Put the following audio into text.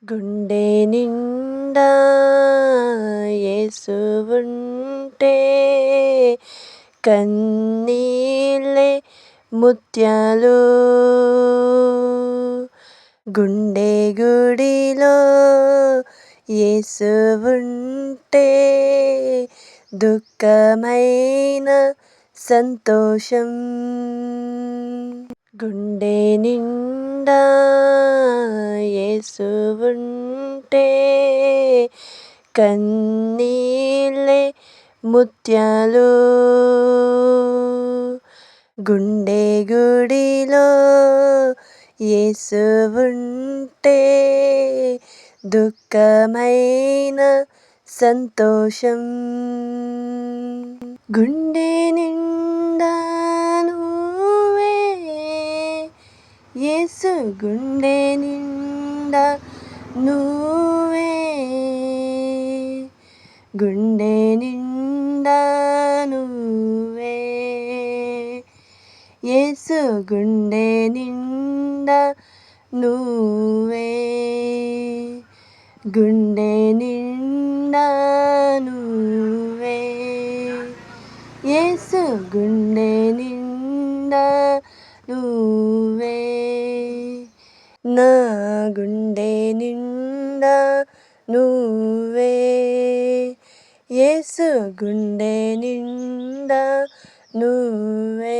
గుండె నిండా యేసు ఉంటే కన్నీళ్ళే ముత్యాలు. గుండె గుడిలో యేసు ఉంటే దుఃఖమైన సంతోషం. గుండె నిండా యేసు ఉంటే కన్నీళ్ళే ముత్యాలు. గుండె గుడిలో యేసు ఉంటే దుఃఖమైన సంతోషం. గుండె నిండా నువ్వే యేసు, గుండె నిండా నువ్వే, గుండె నిండా నువ్వే యేసు, గుండె నిండా నువ్వే, గుండె నిండా నువ్వే యేసు, గుండె నిండా నువ్వే. నా గుండె నిండా నువ్వే యేసు, గుండె నిండా నువ్వే.